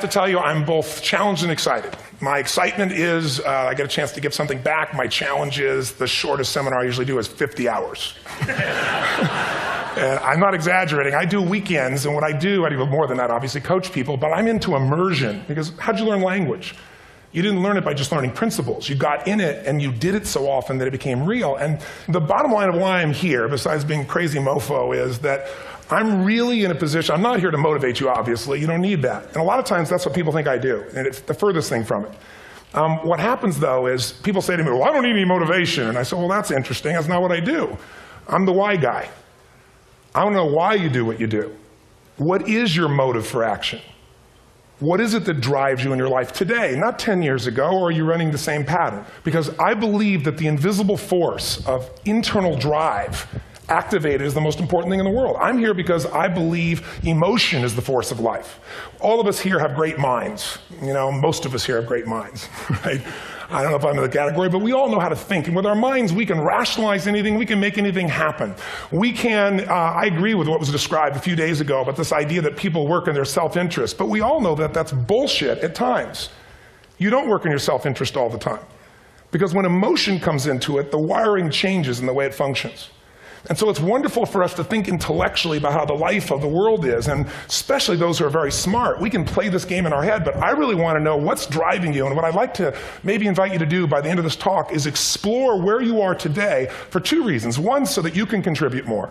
have to tell you, I'm both challenged and excited. My excitement is I get a chance to give something back. My challenge is the shortest seminar I usually do is 50 hours. And I'm not exaggerating. I do weekends, and what I do more than that, obviously, coach people, but I'm into immersion. Because how'd you learn language? You didn't learn it by just learning principles. You got in it, and you did it so often that it became real. And the bottom line of why I'm here, besides being crazy mofo, is that I'm really in a position, I'm not here to motivate you, obviously. You don't need that. And a lot of times, that's what people think I do, and it's the furthest thing from it. What happens, though, is people say to me, well, I don't need any motivation. And I say, well, that's interesting. That's not what I do. I'm the why guy. I want to know why you do what you do. What is your motive for action? What is it that drives you in your life today, not 10 years ago, or are you running the same pattern? Because I believe that the invisible force of internal drive activated is the most important thing in the world. I'm here because I believe emotion is the force of life. All of us here have great minds. You know, most of us here have great minds, right? I don't know if I'm in the category, but we all know how to think. And with our minds, we can rationalize anything. We can make anything happen. We can, I agree with what was described a few days ago about this idea that people work in their self-interest. But we all know that that's bullshit at times. You don't work in your self-interest all the time. Because when emotion comes into it, the wiring changes in the way it functions. And so it's wonderful for us to think intellectually about how the life of the world is, and especially those who are very smart. We can play this game in our head, but I really want to know what's driving you. And what I'd like to maybe invite you to do by the end of this talk is explore where you are today for two reasons. One, so that you can contribute more.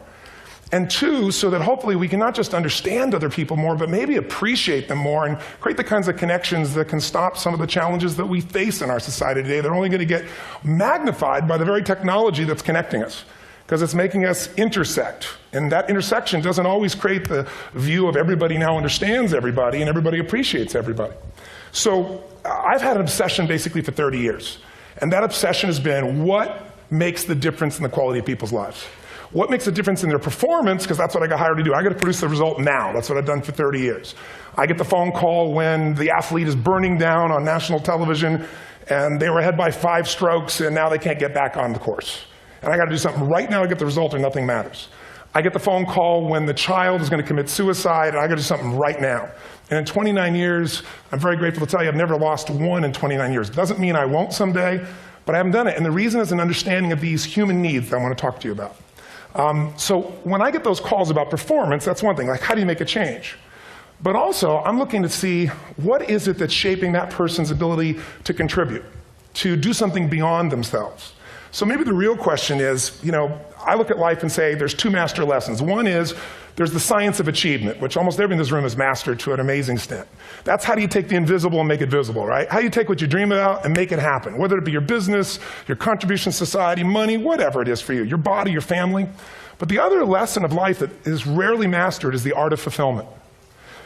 And two, so that hopefully we can not just understand other people more, but maybe appreciate them more and create the kinds of connections that can stop some of the challenges that we face in our society today. They're only going to get magnified by the very technology that's connecting us, because it's making us intersect. And that intersection doesn't always create the view of everybody now understands everybody and everybody appreciates everybody. So I've had an obsession basically for 30 years. And that obsession has been what makes the difference in the quality of people's lives? What makes a difference in their performance? Because that's what I got hired to do. I got to produce the result now. That's what I've done for 30 years. I get the phone call when the athlete is burning down on national television and they were ahead by 5 strokes and now they can't get back on the course. And I got to do something right now to get the result or nothing matters. I get the phone call when the child is going to commit suicide, and I got to do something right now. And in 29 years, I'm very grateful to tell you I've never lost one in 29 years. Doesn't mean I won't someday, but I haven't done it. And the reason is an understanding of these human needs that I want to talk to you about. So when I get those calls about performance, that's one thing, like how do you make a change? But also, I'm looking to see what is it that's shaping that person's ability to contribute, to do something beyond themselves. So maybe the real question is, you know, I look at life and say there's 2 master lessons. One is there's the science of achievement, which almost everyone in this room has mastered to an amazing extent. That's how do you take the invisible and make it visible, right? How do you take what you dream about and make it happen, whether it be your business, your contribution to society, money, whatever it is for you, your body, your family. But the other lesson of life that is rarely mastered is the art of fulfillment.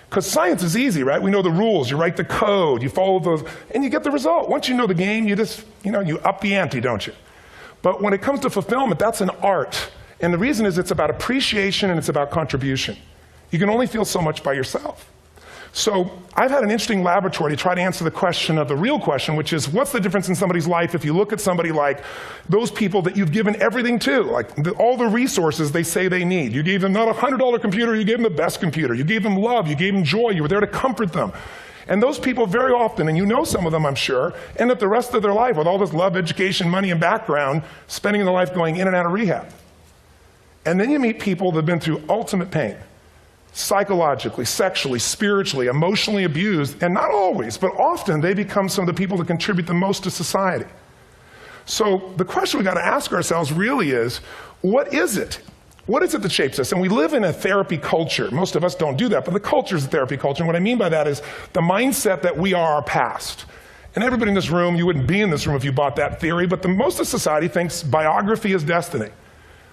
Because science is easy, right? We know the rules, you write the code, you follow those, and you get the result. Once you know the game, you just, you up the ante, don't you? But when it comes to fulfillment, that's an art. And the reason is it's about appreciation and it's about contribution. You can only feel so much by yourself. So I've had an interesting laboratory to try to answer the question of the real question, which is what's the difference in somebody's life if you look at somebody like those people that you've given everything to, like all the resources they say they need. You gave them not a $100 computer, you gave them the best computer. You gave them love, you gave them joy, you were there to comfort them. And those people very often, and you know some of them I'm sure, end up the rest of their life with all this love, education, money, and background, spending their life going in and out of rehab. And then you meet people that have been through ultimate pain, psychologically, sexually, spiritually, emotionally abused, and not always, but often they become some of the people that contribute the most to society. So the question we got to ask ourselves really is, what is it? What is it that shapes us? And we live in a therapy culture. Most of us don't do that, but the culture is a therapy culture. And what I mean by that is the mindset that we are our past. And everybody in this room, you wouldn't be in this room if you bought that theory, but most of society thinks biography is destiny.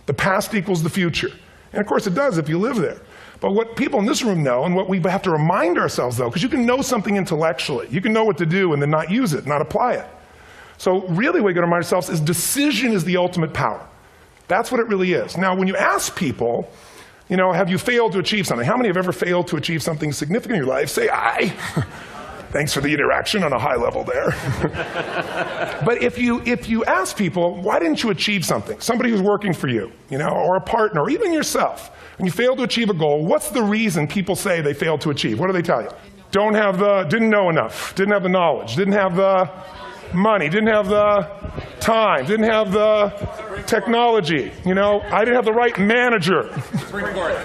The past equals the future. And of course it does if you live there. But what people in this room know, and what we have to remind ourselves though, because you can know something intellectually, you can know what to do and then not use it, not apply it. So really what we got to remind ourselves is decision is the ultimate power. That's what it really is. Now, when you ask people, have you failed to achieve something? How many have ever failed to achieve something significant in your life? Say, I. Thanks for the interaction on a high level there. But if you ask people, why didn't you achieve something? Somebody who's working for you, or a partner, or even yourself, and you failed to achieve a goal, what's the reason people say they failed to achieve? What do they tell you? didn't know enough, didn't have the knowledge, didn't have the money, didn't have the time, didn't have the technology. You know, I didn't have the right manager.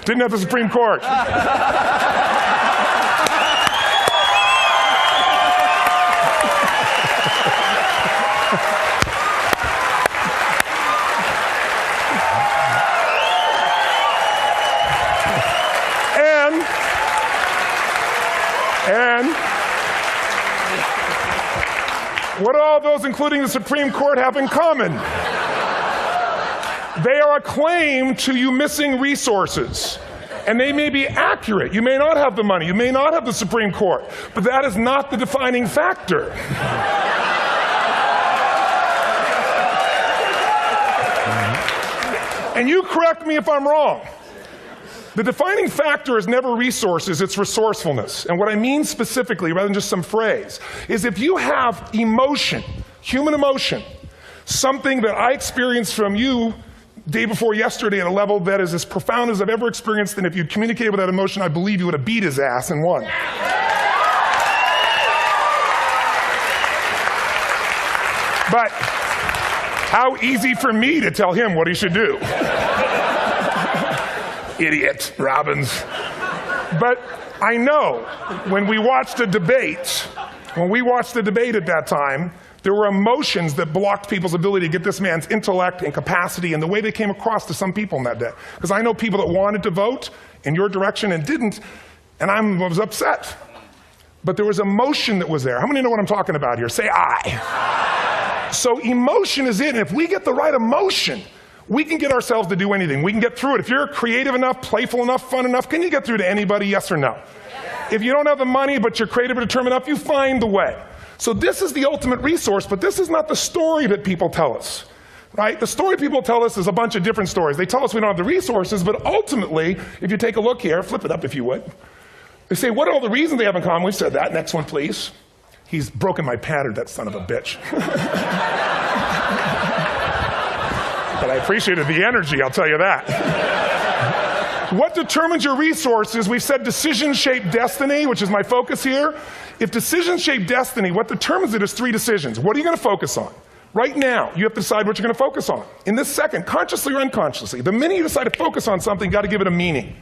Didn't have the Supreme Court. And what do all those, including the Supreme Court, have in common? They are a claim to you missing resources. And they may be accurate. You may not have the money. You may not have the Supreme Court. But that is not the defining factor. And you correct me if I'm wrong. The defining factor is never resources, it's resourcefulness. And what I mean specifically, rather than just some phrase, is if you have emotion, human emotion, something that I experienced from you day before yesterday at a level that is as profound as I've ever experienced, and if you'd communicated with that emotion, I believe you would have beat his ass and won. But how easy for me to tell him what he should do. Idiot, Robbins. But I know when we watched the debate at that time, there were emotions that blocked people's ability to get this man's intellect and capacity and the way they came across to some people in that day. Because I know people that wanted to vote in your direction and didn't, and I was upset. But there was emotion that was there. How many know what I'm talking about here? Say I. So emotion is it, and if we get the right emotion, we can get ourselves to do anything. We can get through it. If you're creative enough, playful enough, fun enough, can you get through to anybody, yes or no? If you don't have the money, but you're creative and determined enough, you find the way. So this is the ultimate resource, but this is not the story that people tell us, right? The story people tell us is a bunch of different stories. They tell us we don't have the resources, but ultimately, if you take a look here, flip it up if you would. They say, what are all the reasons they have in common? We said that. Next one, please. He's broken my pattern, that son of a bitch. But I appreciated the energy, I'll tell you that. What determines your resources? We've said decisions shape destiny, which is my focus here. If decisions shape destiny, what determines it is 3 decisions. What are you going to focus on? Right now, you have to decide what you're going to focus on. In this second, consciously or unconsciously, the minute you decide to focus on something, you've got to give it a meaning.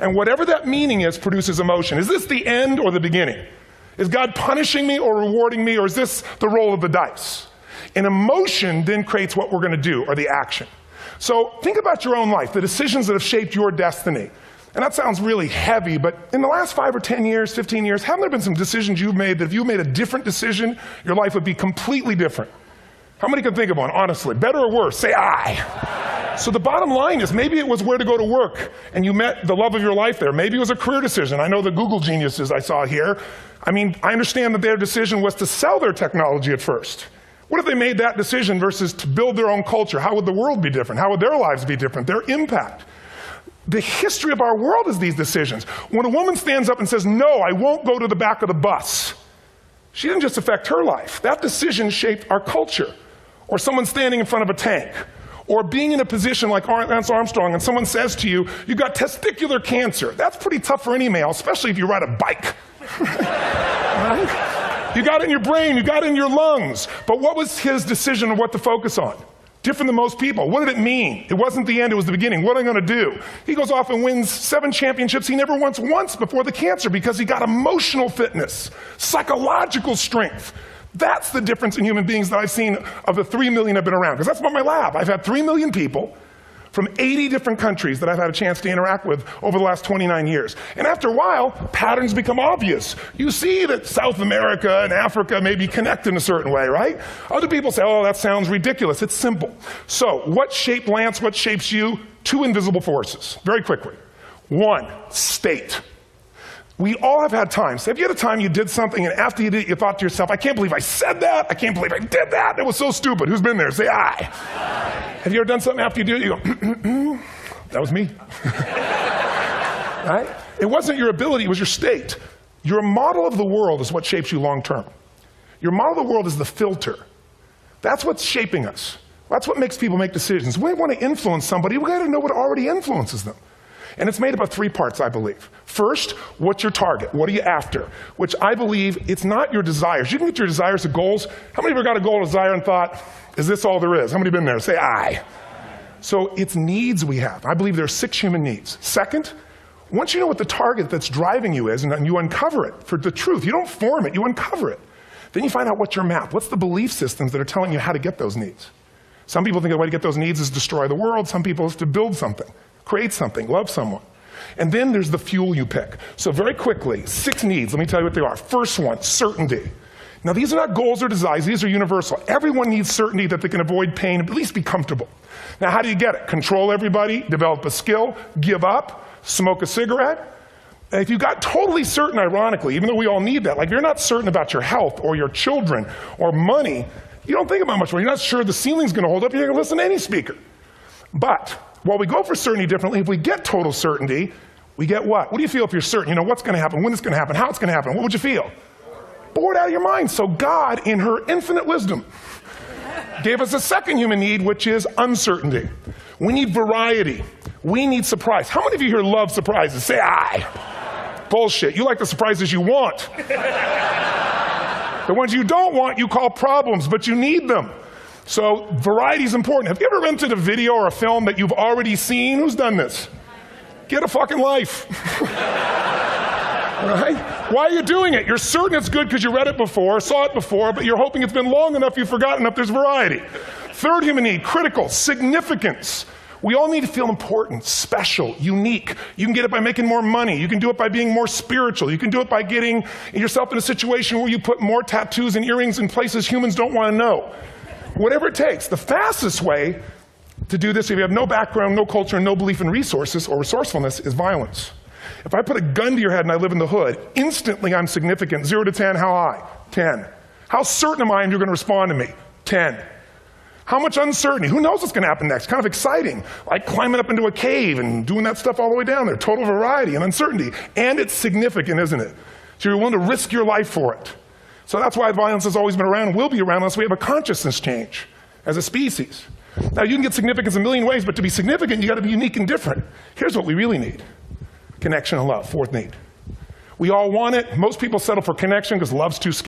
And whatever that meaning is, produces emotion. Is this the end or the beginning? Is God punishing me or rewarding me, or is this the roll of the dice? And emotion then creates what we're going to do, or the action. So think about your own life, the decisions that have shaped your destiny. And that sounds really heavy, but in the last 5 or 10 years, 15 years, haven't there been some decisions you've made that if you made a different decision, your life would be completely different? How many can think of one, honestly? Better or worse? Say I. So the bottom line is maybe it was where to go to work, and you met the love of your life there. Maybe it was a career decision. I know the Google geniuses I saw here. I mean, I understand that their decision was to sell their technology at first. What if they made that decision versus to build their own culture? How would the world be different? How would their lives be different? Their impact. The history of our world is these decisions. When a woman stands up and says, no, I won't go to the back of the bus, she didn't just affect her life. That decision shaped our culture. Or someone standing in front of a tank. Or being in a position like Lance Armstrong and someone says to you, you got testicular cancer. That's pretty tough for any male, especially if you ride a bike. Right? You got it in your brain, you got it in your lungs. But what was his decision of what to focus on? Different than most people. What did it mean? It wasn't the end, it was the beginning. What am I going to do? He goes off and wins 7 championships he never won once before the cancer because he got emotional fitness, psychological strength. That's the difference in human beings that I've seen of the 3 million I've been around. Because that's about my lab. I've had 3 million people from 80 different countries that I've had a chance to interact with over the last 29 years. And after a while, patterns become obvious. You see that South America and Africa may be connected in a certain way, right? Other people say, oh, that sounds ridiculous. It's simple. So what shaped Lance? What shapes you? 2 invisible forces. Very quickly. 1, state. We all have had times. Have you had a time you did something and after you did it, you thought to yourself, I can't believe I said that. I can't believe I did that. That was so stupid. Who's been there? Say I. Have you ever done something after you do it, you go, that was me. Right? It wasn't your ability, it was your state. Your model of the world is what shapes you long term. Your model of the world is the filter. That's what's shaping us. That's what makes people make decisions. We want to influence somebody, we got to know what already influences them. And it's made up of 3 parts, I believe. First, what's your target? What are you after? Which I believe it's not your desires. You can get your desires to goals. How many of you got a goal or desire and thought, is this all there is? How many have been there? Say aye. So it's needs we have. I believe there are 6 human needs. Second, once you know what the target that's driving you is, and you uncover it for the truth, you don't form it, you uncover it. Then you find out what's your map. What's the belief systems that are telling you how to get those needs? Some people think the way to get those needs is destroy the world. Some people is to build something, create something, love someone. And then there's the fuel you pick. So very quickly, 6 needs. Let me tell you what they are. First one, certainty. Now these are not goals or desires. These are universal. Everyone needs certainty that they can avoid pain, at least be comfortable. Now how do you get it? Control everybody, develop a skill, give up, smoke a cigarette. And if you got totally certain, ironically, even though we all need that, like if you're not certain about your health or your children or money, you don't think about much more. You're not sure the ceiling's going to hold up, you're going to listen to any speaker. But while we go for certainty differently, if we get total certainty, we get what? What do you feel if you're certain? You know what's going to happen, when it's going to happen, how it's going to happen. What would you feel? Bored out of your mind. So God, in her infinite wisdom, gave us a second human need, which is uncertainty. We need variety. We need surprise. How many of you here love surprises? Say aye. Bullshit. You like the surprises you want. The ones you don't want, you call problems, but you need them. So variety is important. Have you ever rented a video or a film that you've already seen? Who's done this? Get a fucking life. Right? Why are you doing it? You're certain it's good because you read it before, saw it before, but you're hoping it's been long enough you've forgotten enough there's variety. Third human need, critical, significance. We all need to feel important, special, unique. You can get it by making more money. You can do it by being more spiritual. You can do it by getting yourself in a situation where you put more tattoos and earrings in places humans don't want to know. Whatever it takes. The fastest way to do this, if you have no background, no culture, and no belief in resources or resourcefulness, is violence. If I put a gun to your head and I live in the hood, instantly I'm significant. 0 to 10, how high? 10. How certain am I you're going to respond to me? 10. How much uncertainty? Who knows what's going to happen next? Kind of exciting, like climbing up into a cave and doing that stuff all the way down there. Total variety and uncertainty. And it's significant, isn't it? So you're willing to risk your life for it. So that's why violence has always been around and will be around unless we have a consciousness change as a species. Now you can get significance a million ways, but to be significant, you got to be unique and different. Here's what we really need. Connection and love, fourth need. We all want it. Most people settle for connection because love's too scary.